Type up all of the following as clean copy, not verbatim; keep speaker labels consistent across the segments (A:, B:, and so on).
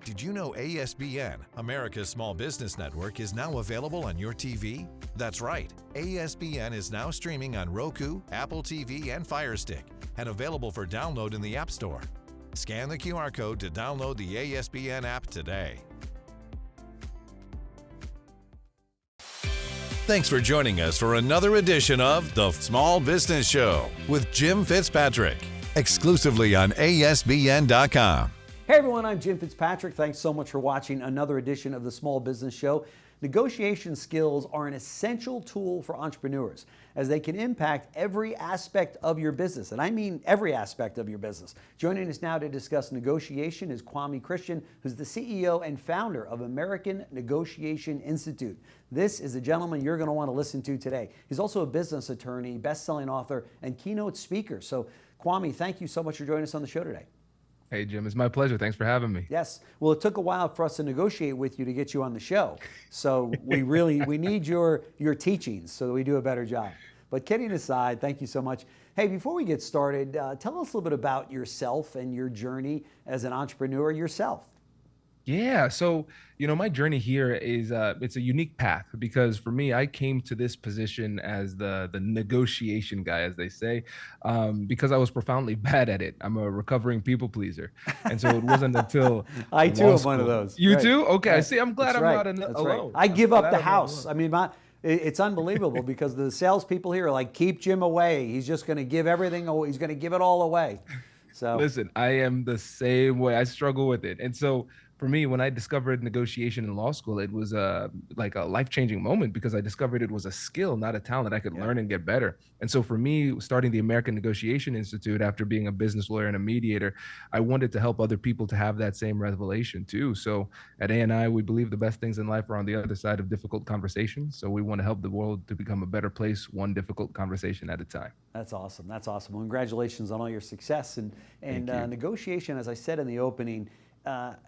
A: Did you know ASBN, America's Small Business Network, is now available on your TV? That's right. ASBN is now streaming on Roku, Apple TV, and Fire Stick, and available for download in the App Store. Scan the QR code to download the ASBN app today. Thanks for joining us for another edition of The Small Business Show with Jim Fitzpatrick, exclusively on ASBN.com.
B: Hey everyone, I'm Jim Fitzpatrick. Thanks so much for watching another edition of the Small Business Show. Negotiation skills are an essential tool for entrepreneurs as they can impact every aspect of your business. And I mean every aspect of your business. Joining us now to discuss negotiation is Kwame Christian, who's the CEO and founder of American Negotiation Institute. This is a gentleman you're going to want to listen to today. He's also a business attorney, best-selling author, and keynote speaker. So Kwame, thank you so much for joining us on the show today.
C: Hey, Jim, it's my pleasure. Thanks for having me.
B: Yes. Well, it took a while for us to negotiate with you to get you on the show. So we need your teachings so that we do a better job. But kidding aside, thank you so much. Hey, before we get started, tell us a little bit about yourself and your journey as an entrepreneur yourself.
C: Yeah. So, my journey here is, it's a unique path because for me, I came to this position as the negotiation guy, as they say, because I was profoundly bad at it. I'm a recovering people pleaser. And so it wasn't until
B: I too am one of those.
C: You
B: right.
C: too? Okay.
B: Right.
C: I see. I'm glad
B: That's
C: I'm
B: right.
C: not
B: That's
C: alone.
B: Right. I give up the house. I mean, it's unbelievable because the salespeople here are like, keep Jim away. He's just going to give everything away. He's going to give it all away. So
C: listen, I am the same way. I struggle with it. And so for me, when I discovered negotiation in law school, it was like a life-changing moment because I discovered it was a skill, not a talent I could learn and get better. And so for me, starting the American Negotiation Institute after being a business lawyer and a mediator, I wanted to help other people to have that same revelation too. So at ANI, we believe the best things in life are on the other side of difficult conversations. So we want to help the world to become a better place, one difficult conversation at a time.
B: That's awesome. That's awesome. Well, congratulations on all your success. And negotiation, as I said in the opening,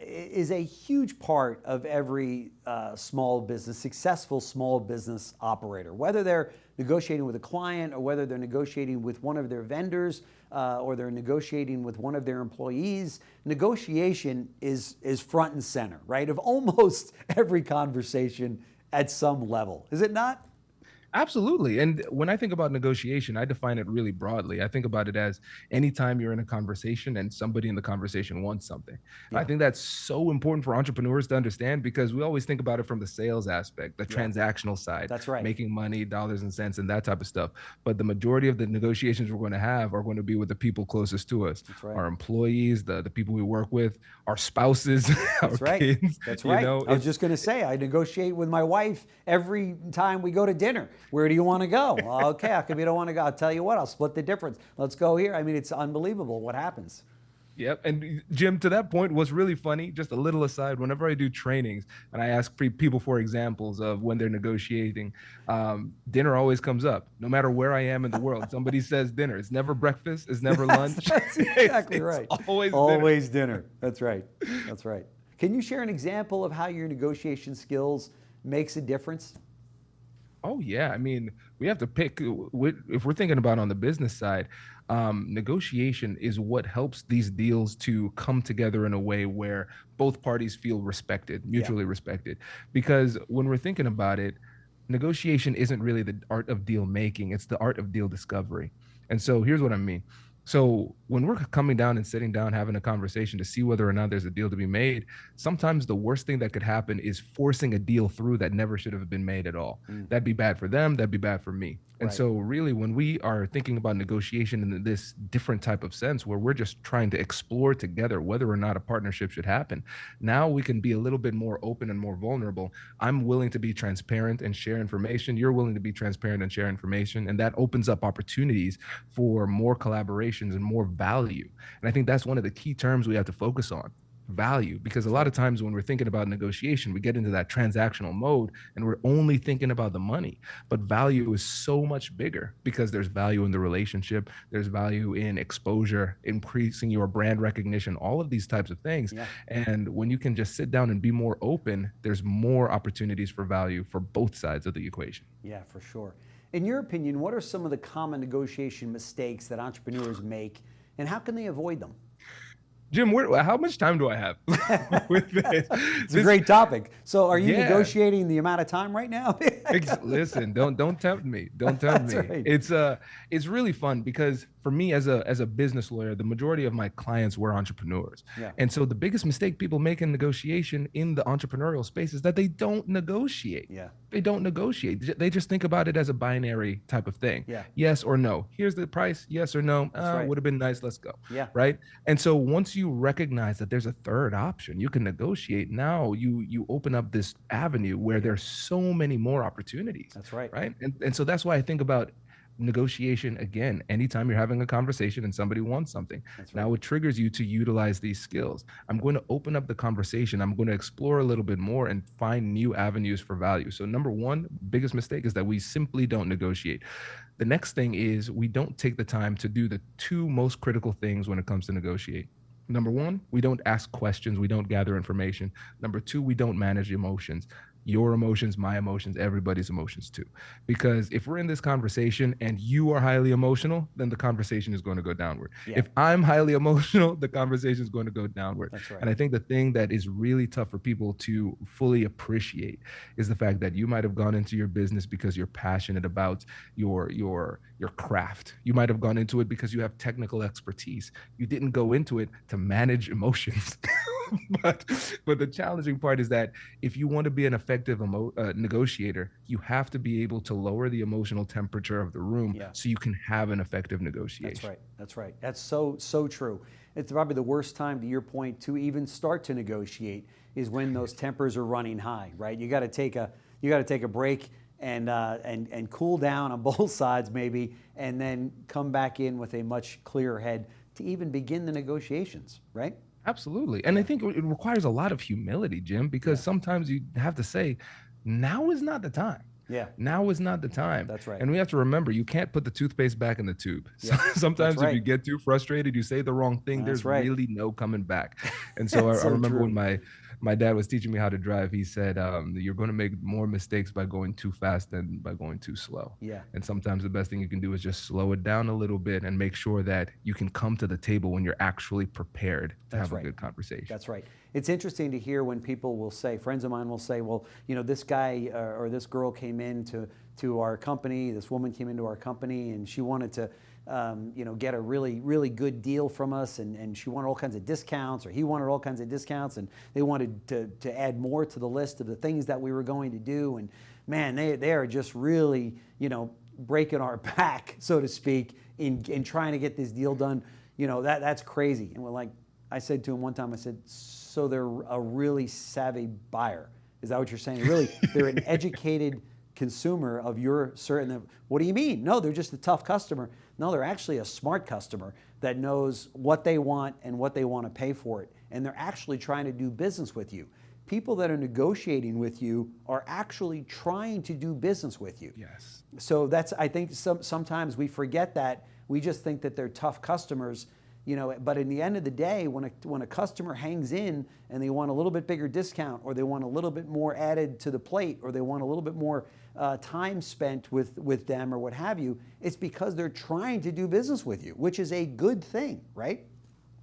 B: is a huge part of every successful small business operator, whether they're negotiating with a client or whether they're negotiating with one of their vendors or they're negotiating with one of their employees. Negotiation is front and center, right, of almost every conversation at some level. Is it not?
C: Absolutely. And when I think about negotiation, I define it really broadly. I think about it as anytime you're in a conversation and somebody in the conversation wants something. Yeah. I think that's so important for entrepreneurs to understand because we always think about it from the sales aspect, the transactional side.
B: That's right.
C: Making money, dollars and cents, and that type of stuff. But the majority of the negotiations we're going to have are going to be with the people closest to us. That's right. Our employees, the people we work with, our spouses, our kids.
B: That's right. I was just going to say, I negotiate with my wife every time we go to dinner. Where do you want to go? Okay, how come you don't want to go? I'll tell you what, I'll split the difference. Let's go here. I mean, it's unbelievable what happens.
C: Yep. And Jim, to that point, what's really funny, just a little aside, whenever I do trainings and I ask people for examples of when they're negotiating, dinner always comes up, no matter where I am in the world. Somebody says dinner. It's never breakfast. It's never lunch.
B: That's exactly right.
C: Always
B: dinner. That's right. That's right. Can you share an example of how your negotiation skills makes a difference?
C: Oh, yeah. I mean, we have to pick, if we're thinking about on the business side, negotiation is what helps these deals to come together in a way where both parties feel respected, mutually respected. Because when we're thinking about it, negotiation isn't really the art of deal making, it's the art of deal discovery. And so here's what I mean. So when we're coming down and sitting down, having a conversation to see whether or not there's a deal to be made, sometimes the worst thing that could happen is forcing a deal through that never should have been made at all. That'd be bad for them. That'd be bad for me. And so really, when we are thinking about negotiation in this different type of sense, where we're just trying to explore together whether or not a partnership should happen, now we can be a little bit more open and more vulnerable. I'm willing to be transparent and share information. You're willing to be transparent and share information. And that opens up opportunities for more collaborations and more value. And I think that's one of the key terms we have to focus on. Value, because a lot of times when we're thinking about negotiation, we get into that transactional mode and we're only thinking about the money. But value is so much bigger because there's value in the relationship, there's value in exposure, increasing your brand recognition, all of these types of things. And when you can just sit down and be more open, there's more opportunities for value for both sides of the equation.
B: Yeah, for sure. In your opinion, what are some of the common negotiation mistakes that entrepreneurs make and how can they avoid them?
C: Jim, how much time do I have with this?
B: It's a great topic. So are you
C: Yeah.
B: negotiating the amount of time right now?
C: Listen, don't tempt me. Don't tempt
B: That's
C: me.
B: right.
C: It's really fun because for me as a business lawyer, the majority of my clients were entrepreneurs.
B: Yeah.
C: And so the biggest mistake people make in negotiation in the entrepreneurial space is that they don't negotiate.
B: Yeah.
C: They don't negotiate. They just think about it as a binary type of thing.
B: Yeah.
C: Yes or no. Here's the price. Yes or no.
B: right.
C: Would have been nice. Let's go.
B: Yeah.
C: Right. And so once you recognize that there's a third option, you can negotiate. Now you open up this avenue where there's so many more opportunities.
B: That's right.
C: Right. And so that's why I think about negotiation again. Anytime you're having a conversation and somebody wants something, now it triggers you to utilize these skills. I'm going to open up the conversation. I'm going to explore a little bit more and find new avenues for value. So number one, biggest mistake is that we simply don't negotiate. The next thing is we don't take the time to do the two most critical things when it comes to negotiate. Number one, we don't ask questions. We don't gather information. Number two, we don't manage emotions. Your emotions, my emotions, everybody's emotions too. Because if we're in this conversation and you are highly emotional, then the conversation is going to go downward.
B: Yeah.
C: If I'm highly emotional, the conversation is going to go downward.
B: That's right.
C: And I think the thing that is really tough for people to fully appreciate is the fact that you might have gone into your business because you're passionate about your craft. You might have gone into it because you have technical expertise. You didn't go into it to manage emotions. but the challenging part is that if you want to be an effective negotiator, you have to be able to lower the emotional temperature of the room so you can have an effective negotiation.
B: That's right. That's right. That's so true. It's probably the worst time, to your point, to even start to negotiate is when those tempers are running high, right? You got to take a break and cool down on both sides maybe, and then come back in with a much clearer head to even begin the negotiations, right?
C: Absolutely. And I think it requires a lot of humility, Jim, because sometimes you have to say, now is not the time.
B: Yeah.
C: Now is not the time.
B: That's right.
C: And we have to remember, you can't put the toothpaste back in the tube.
B: Yeah.
C: Sometimes if you get too frustrated, you say the wrong thing, there's really no coming back. And so I remember when my dad was teaching me how to drive, he said, you're going to make more mistakes by going too fast than by going too slow.
B: Yeah.
C: And sometimes the best thing you can do is just slow it down a little bit and make sure that you can come to the table when you're actually prepared to have a good conversation.
B: That's right. It's interesting to hear when people will say, friends of mine will say, well, this guy or this girl came into our company, this woman came into our company, and she wanted to get a really, really good deal from us, and she wanted all kinds of discounts, or he wanted all kinds of discounts, and they wanted to add more to the list of the things that we were going to do. And man, they are just really, breaking our back, so to speak, in trying to get this deal done. That's crazy. And we're like, I said to him one time, I said, so they're a really savvy buyer. Is that what you're saying? Really, they're an educated consumer of your certain. What do you mean? No, they're just a tough customer. No, they're actually a smart customer that knows what they want and what they want to pay for it. And they're actually trying to do business with you. People that are negotiating with you are actually trying to do business with you.
C: Yes.
B: So I think sometimes we forget that. We just think that they're tough customers. But in the end of the day, when a customer hangs in and they want a little bit bigger discount, or they want a little bit more added to the plate, or they want a little bit more time spent with them, or what have you, it's because they're trying to do business with you, which is a good thing, right?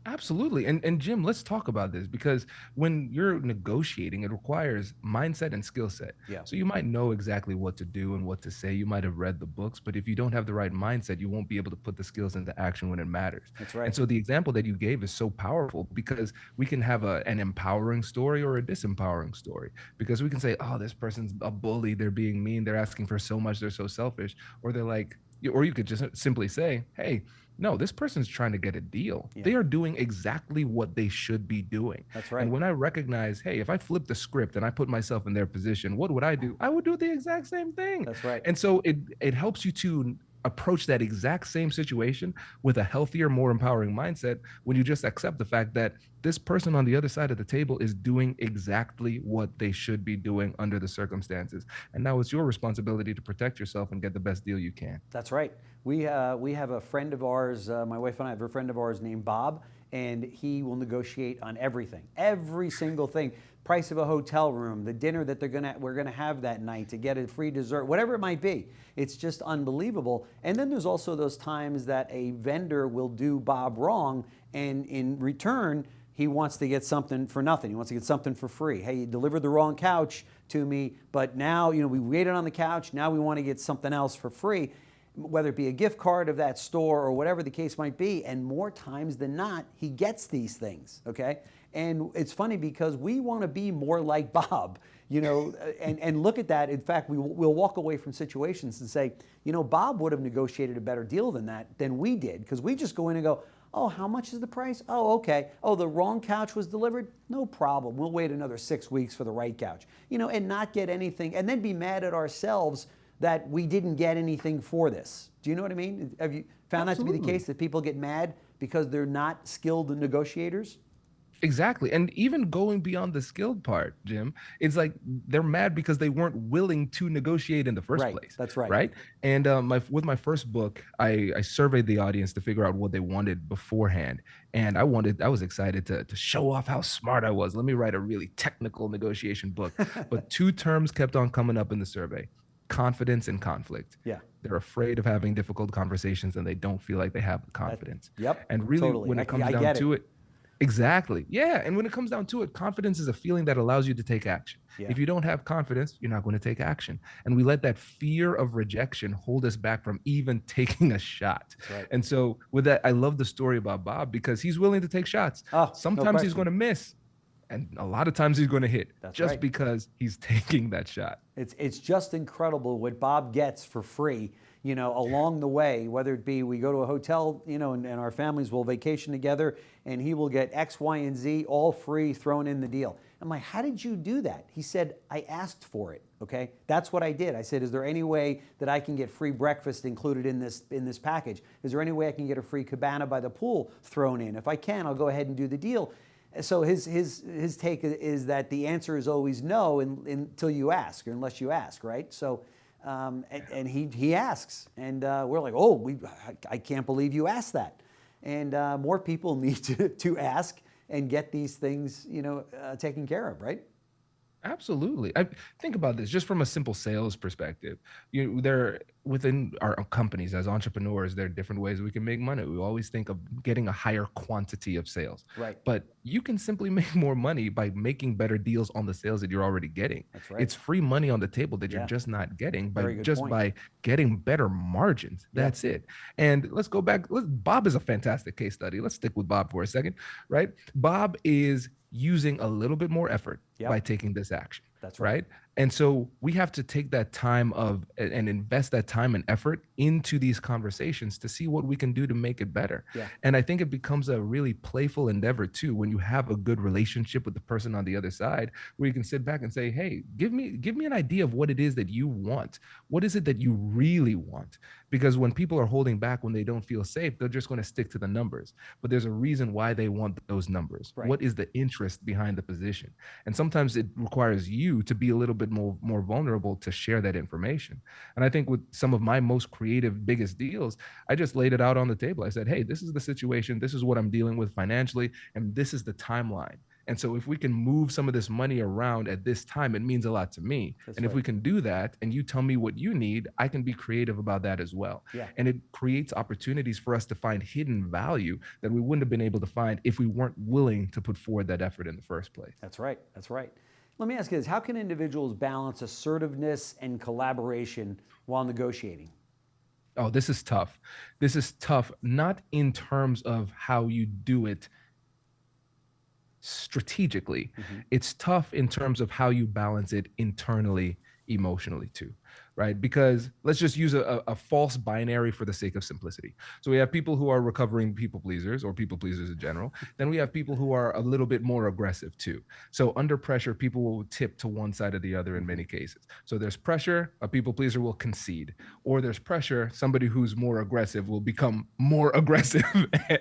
C: Absolutely. And Jim, let's talk about this, because when you're negotiating, it requires mindset and skill set.
B: Yeah.
C: So you might know exactly what to do and what to say. You might have read the books, but if you don't have the right mindset, you won't be able to put the skills into action when it matters.
B: That's right.
C: And so the example that you gave is so powerful, because we can have an empowering story or a disempowering story, because we can say, oh, this person's a bully. They're being mean. They're asking for so much. They're so selfish. Or they're like, or you could just simply say, hey, no, this person's trying to get a deal. Yeah. They are doing exactly what they should be doing.
B: That's right.
C: And when I recognize, hey, if I flip the script and I put myself in their position, what would I do? I would do the exact same thing.
B: That's right.
C: And so it helps you to approach that exact same situation with a healthier, more empowering mindset, when you just accept the fact that this person on the other side of the table is doing exactly what they should be doing under the circumstances. And now it's your responsibility to protect yourself and get the best deal you can.
B: That's right. We have a friend of ours, my wife and I have a friend of ours named Bob, and he will negotiate on everything, every single thing. price of a hotel room, the dinner that we're gonna have that night, to get a free dessert, whatever it might be. It's just unbelievable. And then there's also those times that a vendor will do Bob wrong, and in return, he wants to get something for nothing. He wants to get something for free. Hey, you delivered the wrong couch to me, but now, we waited on the couch, now we want to get something else for free, whether it be a gift card of that store or whatever the case might be. And more times than not, he gets these things, okay? And it's funny because we want to be more like Bob, and look at that. In fact, we'll walk away from situations and say, Bob would have negotiated a better deal than we did, because we just go in and go, oh, how much is the price? Oh, okay. Oh, the wrong couch was delivered? No problem. We'll wait another 6 weeks for the right couch. And not get anything, and then be mad at ourselves that we didn't get anything for this. Do you know what I mean? Have you found that to be the case, that people get mad because they're not skilled negotiators?
C: Exactly. And even going beyond the skilled part, Jim, it's like they're mad because they weren't willing to negotiate in the first place.
B: That's right.
C: Right. And with my first book, I surveyed the audience to figure out what they wanted beforehand. And I was excited to show off how smart I was. Let me write a really technical negotiation book. But two terms kept on coming up in the survey: confidence and conflict.
B: Yeah.
C: They're afraid of having difficult conversations, and they don't feel like they have the confidence.
B: Yep.
C: And really,
B: totally.
C: when it comes down to it, exactly. Yeah. And when it comes down to it, confidence is a feeling that allows you to take action.
B: Yeah.
C: If you don't have confidence, you're not going to take action. And we let that fear of rejection hold us back from even taking a shot.
B: That's right.
C: And so with that, I love the story about Bob, because he's willing to take shots. Sometimes he's going to miss, and a lot of times he's going to hit.
B: That's
C: just
B: right.
C: because he's taking that shot.
B: It's just incredible what Bob gets for free, along the way, whether it be we go to a hotel, and our families will vacation together, and he will get X, Y, and Z all free thrown in the deal. I'm like, how did you do that? He said, I asked for it, okay? That's what I did. I said, is there any way that I can get free breakfast included in this package? Is there any way I can get a free cabana by the pool thrown in? If I can, I'll go ahead and do the deal. So his take is that the answer is always no until you ask, or unless you ask, right? So, and he asks, and we're like, I can't believe you asked that. And more people need to ask and get these things, taken care of, right?
C: Absolutely. I think about this just from a simple sales perspective. There within our companies as entrepreneurs, there are different ways we can make money. We always think of getting a higher quantity of sales.
B: Right.
C: But you can simply make more money by making better deals on the sales that you're already getting.
B: That's right.
C: It's free money on the table that you're just not getting by getting better margins. That's it. And let's go back. Bob is a fantastic case study. Let's stick with Bob for a second, right? Bob is using a little bit more effort by taking this action.
B: That's right.
C: And so we have to take that time and invest that time and effort into these conversations to see what we can do to make it better.
B: Yeah.
C: And I think it becomes a really playful endeavor too, when you have a good relationship with the person on the other side, where you can sit back and say, hey, give me an idea of what it is that you want. What is it that you really want? Because when people are holding back, when they don't feel safe, they're just going to stick to the numbers. But there's a reason why they want those numbers.
B: Right.
C: What is the interest behind the position? And sometimes it requires you to be a little bit more vulnerable to share that information. And I think with some of my most creative, biggest deals, I just laid it out on the table. I said, hey, this is the situation. This is what I'm dealing with financially. And this is the timeline. And so if we can move some of this money around at this time, it means a lot to me. That's if we can do that and you tell me what you need, I can be creative about that as well.
B: Yeah.
C: And it creates opportunities for us to find hidden value that we wouldn't have been able to find if we weren't willing to put forward that effort in the first place.
B: That's right. That's right. Let me ask you this. How can individuals balance assertiveness and collaboration while negotiating?
C: Oh, this is tough. This is tough, not in terms of how you do it strategically. Mm-hmm. It's tough in terms of how you balance it internally, emotionally too, right? Because let's just use a false binary for the sake of simplicity. So we have people who are recovering people pleasers or people pleasers in general. Then we have people who are a little bit more aggressive too. So under pressure, people will tip to one side or the other in many cases. So there's pressure, a people pleaser will concede. Or there's pressure, somebody who's more aggressive will become more aggressive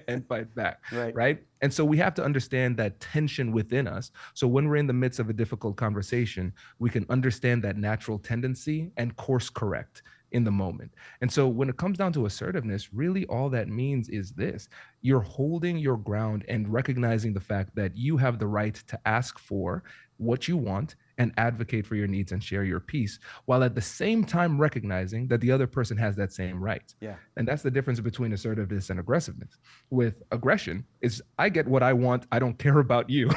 C: and fight back, right? And so we have to understand that tension within us. So when we're in the midst of a difficult conversation, we can understand that natural tendency and course correct in the moment. And so when it comes down to assertiveness, really all that means is this: you're holding your ground and recognizing the fact that you have the right to ask for what you want and advocate for your needs and share your piece, while at the same time recognizing that the other person has that same right.
B: Yeah.
C: And that's the difference between assertiveness and aggressiveness. With aggression, is I get what I want, I don't care about you,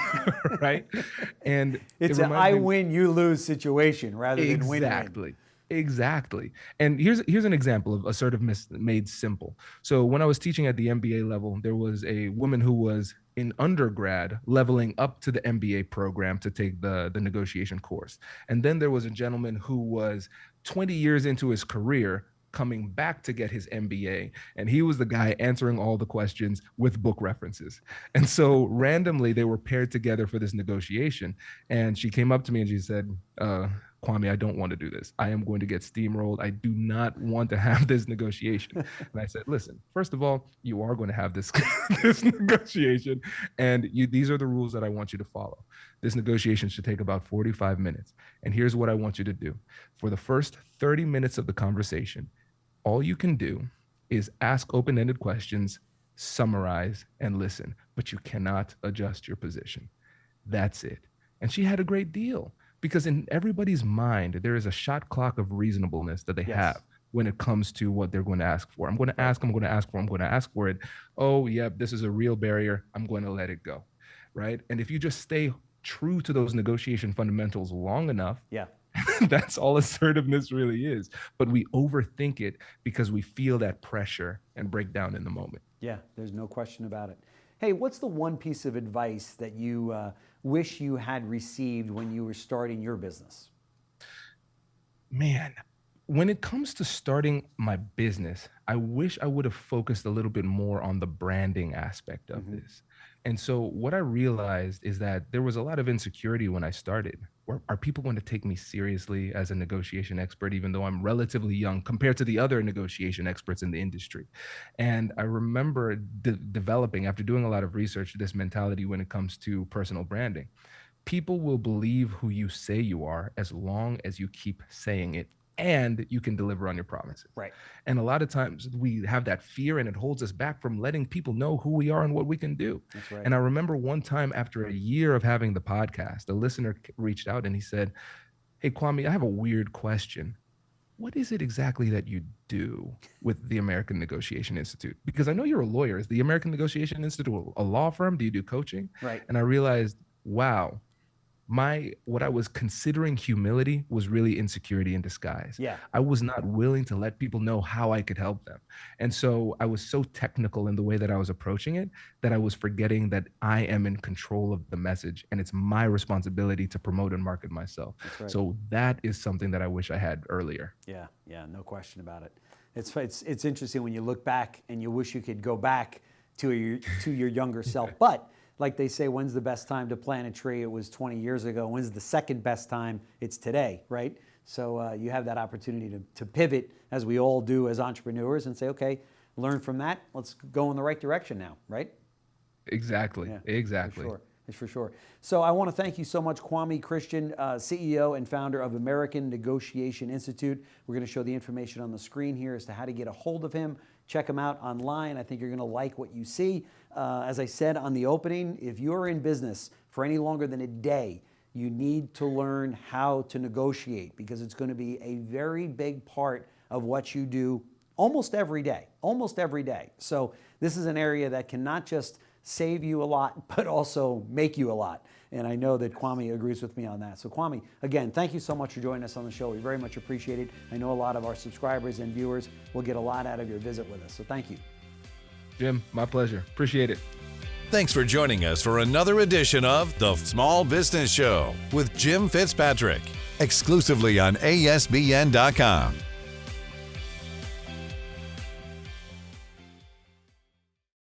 C: right? And
B: it's an I win, you lose situation rather than win-win.
C: Exactly. And here's an example of assertiveness made simple. So when I was teaching at the MBA level, there was a woman who was in undergrad leveling up to the MBA program to take the negotiation course. And then there was a gentleman who was 20 years into his career coming back to get his MBA. And he was the guy answering all the questions with book references. And so randomly they were paired together for this negotiation. And she came up to me and she said, Kwame, I don't want to do this. I am going to get steamrolled. I do not want to have this negotiation. And I said, listen, first of all, you are going to have this, this negotiation. And these are the rules that I want you to follow. This negotiation should take about 45 minutes. And here's what I want you to do. For the first 30 minutes of the conversation, all you can do is ask open-ended questions, summarize, and listen, but you cannot adjust your position. That's it. And she had a great deal. Because in everybody's mind, there is a shot clock of reasonableness that they have when it comes to what they're going to ask for. I'm going to ask for it. Oh, yep, this is a real barrier. I'm going to let it go, right? And if you just stay true to those negotiation fundamentals long enough, that's all assertiveness really is. But we overthink it because we feel that pressure and break down in the moment.
B: Yeah, there's no question about it. Hey, what's the one piece of advice that you wish you had received when you were starting your business?
C: Man, when it comes to starting my business, I wish I would have focused a little bit more on the branding aspect of this. And so what I realized is that there was a lot of insecurity when I started. Are people going to take me seriously as a negotiation expert, even though I'm relatively young compared to the other negotiation experts in the industry? And I remember developing, after doing a lot of research, this mentality when it comes to personal branding. People will believe who you say you are as long as you keep saying it and you can deliver on your promises.
B: Right.
C: And a lot of times we have that fear and it holds us back from letting people know who we are and what we can do.
B: That's right.
C: And I remember one time after a year of having the podcast, a listener reached out and he said, hey, Kwame, I have a weird question. What is it exactly that you do with the American Negotiation Institute? Because I know you're a lawyer. Is the American Negotiation Institute a law firm? Do you do coaching?
B: Right.
C: And I realized, wow, what I was considering humility was really insecurity in disguise.
B: Yeah.
C: I was not willing to let people know how I could help them. And so I was so technical in the way that I was approaching it that I was forgetting that I am in control of the message and it's my responsibility to promote and market myself.
B: That's right.
C: So that is something that I wish I had earlier.
B: Yeah, no question about it. It's interesting when you look back and you wish you could go back to your younger self. But like they say, when's the best time to plant a tree? It was 20 years ago. When's the second best time? It's today, right? So you have that opportunity to pivot, as we all do as entrepreneurs, and say, okay, learn from that. Let's go in the right direction now, right?
C: Exactly.
B: Yeah,
C: exactly.
B: For sure. So I want to thank you so much, Kwame Christian, CEO and founder of American Negotiation Institute. We're going to show the information on the screen here as to how to get a hold of him. Check him out online. I think you're going to like what you see. As I said on the opening, if you're in business for any longer than a day, you need to learn how to negotiate, because it's going to be a very big part of what you do almost every day. So this is an area that can not just save you a lot, but also make you a lot. And I know that Kwame agrees with me on that. So Kwame, again, thank you so much for joining us on the show. We very much appreciate it. I know a lot of our subscribers and viewers will get a lot out of your visit with us. So thank you.
C: Jim, my pleasure. Appreciate it.
A: Thanks for joining us for another edition of The Small Business Show with Jim Fitzpatrick, exclusively on ASBN.com.